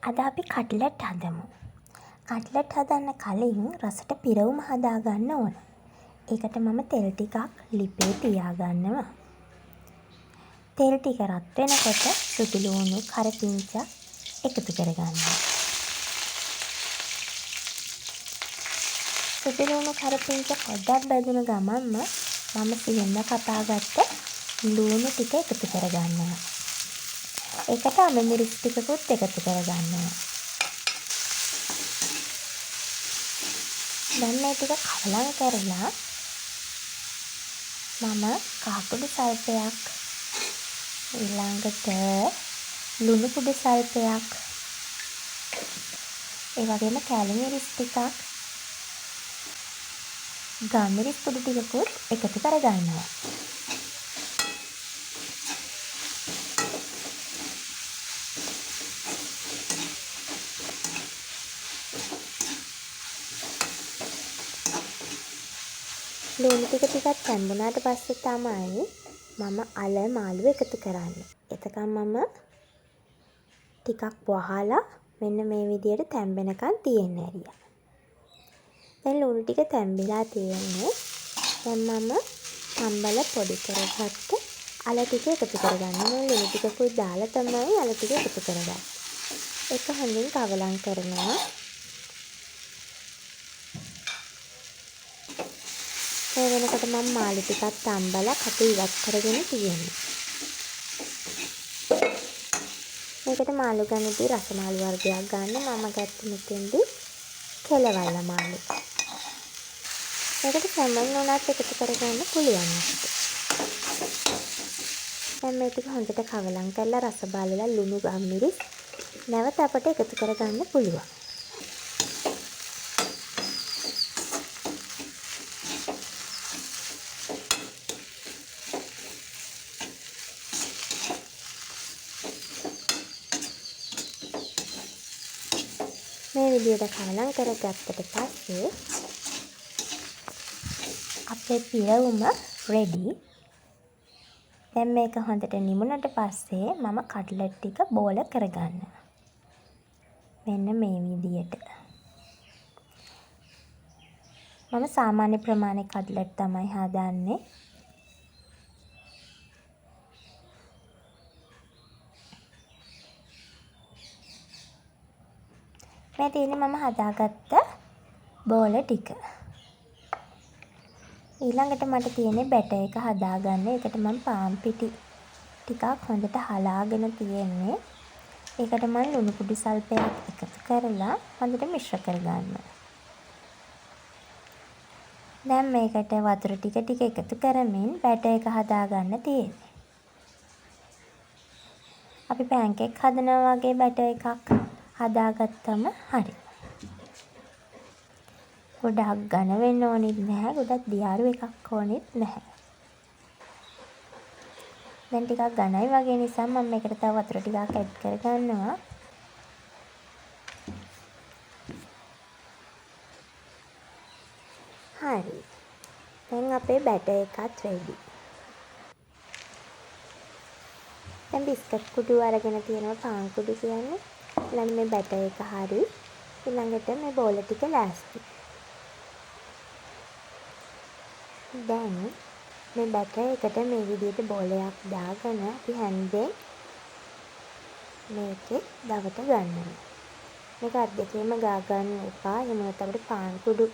අද අපි cutlet හදමු. Cutlet හදන්න කලින් රසට පිරවුම හදාගන්න ඕන. ඒකට මම තෙල් ටිකක් ලිපේ තියාගන්නවා. තෙල් ටික රත් වෙනකොට සුදු ලුණු කරපිංචා එකතු කරගන්නවා. සුදු ලුණු කරපිංචා පොඩ්ඩක් බැදුණු ගමන්ම මම සියුම්ව කපාගත්ත ලුණු ටික එකතු කරගන්නවා. ඒකට අමමිරිස් ටිකකුත් එකතු කරගන්නවා. දැන් මේ ටික කලවම් කරලා මම කහකුඩු සල්පයක් ඊළඟට ලුණු කුඩු සල්පයක් ඒ වගේම කැලි මිරිස් ටිකක් ගම්මිරිස් කුඩු ටිකකුත් එකතු කරගන්නවා. ලුණු ටික ටිකක් තැම්බුණාට පස්සේ තමයි මම අල මාළු එකතු කරන්නේ. එතකන් මම ටිකක් වහලා මෙන්න මේ විදියට තැම්බෙනකන් තියෙන්න ඇරියා. දැන් ලුණු ටික තැම්බිලා තියෙන්නේ. දැන් මම තම්බල පොඩි කරගත්ත අල ටික එකතු කරගන්නවා. මම ලුණු ටිකකුත් දාලා තමයි අල ටික එකතු කරගන්නේ. ඒක හොඳින් කවලම් කරනවා. ඒ වෙනකොට මම මාළු ටිකක් තම්බලා කට ඉවත් කරගෙන තියෙනවා. මේකට මාළු ගන්නදී රස මාළු වර්ගයක් ගන්න. මම ගත්තේ මෙතෙන්දී කෙලවල්ල මාළු. මේකට සැමන් උනත් එකතු කරගන්න පුළුවන් අපිට. දැන් මේ ටික හොඳට කවලම් කරලා රස බලලා ලුණු ගම්මිරිස් නැවත අපට එකතු කරගන්න පුළුවන්. මේ විදිහට කවලම් කරගත්තට පස්සේ අපේ පිරවුම රෙඩි. දැන් මේක හොඳට නිමුණට පස්සේ මම කට්ලට් ටික බෝල කරගන්නවා. මෙන්න මේ විදිහට. මම සාමාන්‍ය ප්‍රමාණය කට්ලට් තමයි හදන්නේ. මේ තියෙන්නේ මම හදාගත්ත බෝල ටික. ඊළඟට මට තියෙන්නේ බැටර් එක හදාගන්න. ඒකට මම පාන් පිටි ටිකක් හොඳට හලාගෙන තියෙන්නේ. ඒකට මම ලුණු කුඩු සල්පයක් එකතු කරලා හොඳට මිශ්‍ර කරගන්නවා. දැන් මේකට වතුර ටික ටික එකතු කරමින් බැටර් එක හදාගන්න තියෙන්නේ. අපි පෑන්කේක් හදනවා වගේ බැටර් එකක් හදාගත්තම හරි. ගොඩක් ඝන වෙන්න ඕනෙත් නැහැ. ගොඩක් දියාරු එකක් ඕනෙත් නැහැ. දැන් ටිකක් ඝනයි වගේ නිසා මම මේකට තව වතුර ටිකක් ඇඩ් කරගන්නවා. හරි. දැන් අපේ බැටර් එකත් රෙඩි. දැන් බිස්කට් කුඩු අරගෙන තියෙනවා පාන් කුඩු කියන්නේ. ඊළඟ මේ බැටර් එක හරි. ඊළඟට මේ බෝල ටික ලෑස්ති. දැන් මේ බැටර් එකට මේ විදිහට බෝලයක් දාගෙන අපි හැන්දෙන් මේකේ දවට ගන්නවා. මේක අත් දෙකේම ගා ගන්න එපා. එහෙම නැත්නම් අපිට පාන් කුඩු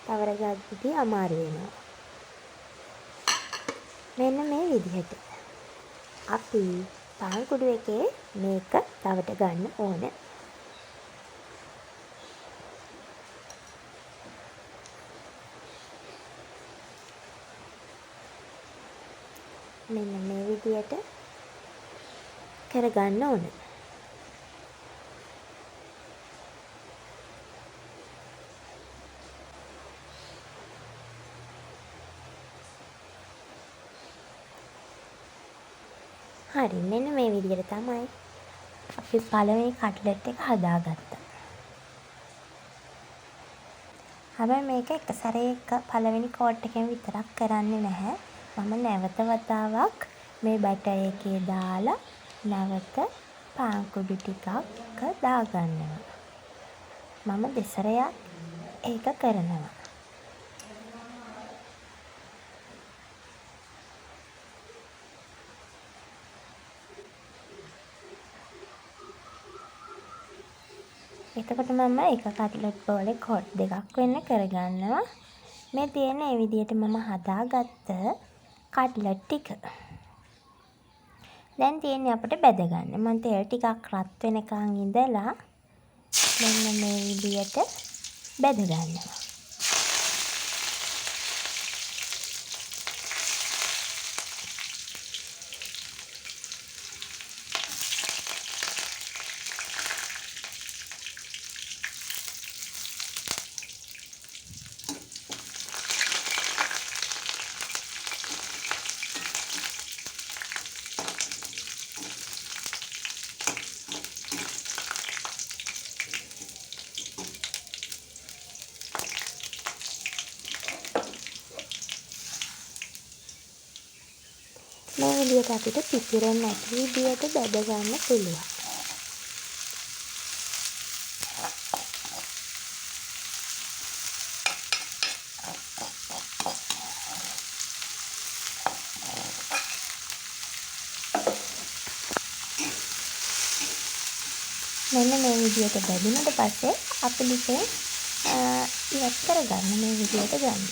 තවර ගද්දී අමාරු වෙනවා. මෙන්න මේ විදිහට අපි පාන් කුඩු එකේ මේක තවට ගන්න ඕන. මෙන්න මේ විදිහට කරගන්න ඕන. හරි මෙන්න මේ විදිහට තමයි අපි පළවෙනි කට්ලට් එක හදාගත්තා. හැබැයි මේක එක සැරේ පළවෙනි කෝට් එකෙන් විතරක් කරන්නේ නැහැ. මම නැවත වතාවක් මේ බැටර් එකේ දාලා නැවත පාන් කුඩු ටිකක් දාගන්නවා. මම දෙසරයක් ඒක කරනවා. එතකොට මම එක කට්ලට් බෝලේ කොට් දෙකක් වෙන්න කරගන්නවා. මේ තියෙන ඒ විදිහට මම හදාගත්ත කට්ලට් ටික. දැන් තියෙන්නේ අපිට බෙද ගන්න. මම තෙල් ටිකක් රත් වෙනකන් ඉඳලා මෙන්න මේ විදිහට බෙද ගන්නවා. මේ විදිහට අපිට පිපිරෙන්නේ නැති විදිහට බෙද ගන්න පුළුවන්. මෙන්න මේ විදිහට බැදුනට පස්සේ අපිට ඉවත් කරගන්න මේ විදිහට ගන්න.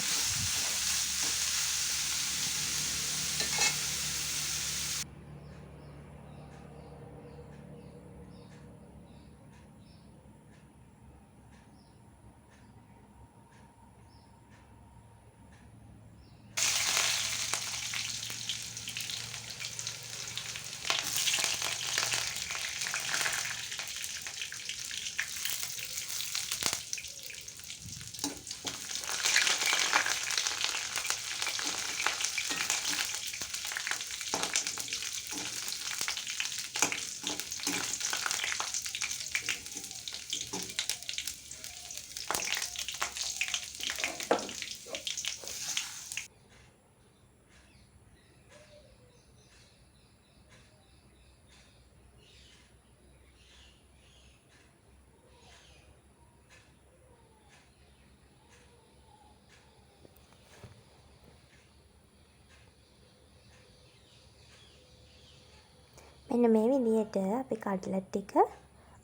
මෙන්න මේ විදිහට අපි කට්ලට් ටික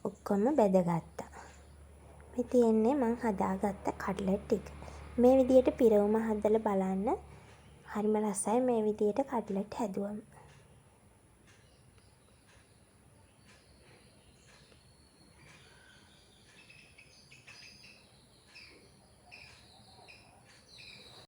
ඔක්කොම බෙදගත්තා. මේ තියෙන්නේ මං හදාගත්ත කට්ලට් ටික. මේ විදිහට පිරවුම හදලා බලන්න. හරිම රසයි මේ විදිහට කට්ලට් හැදුවම.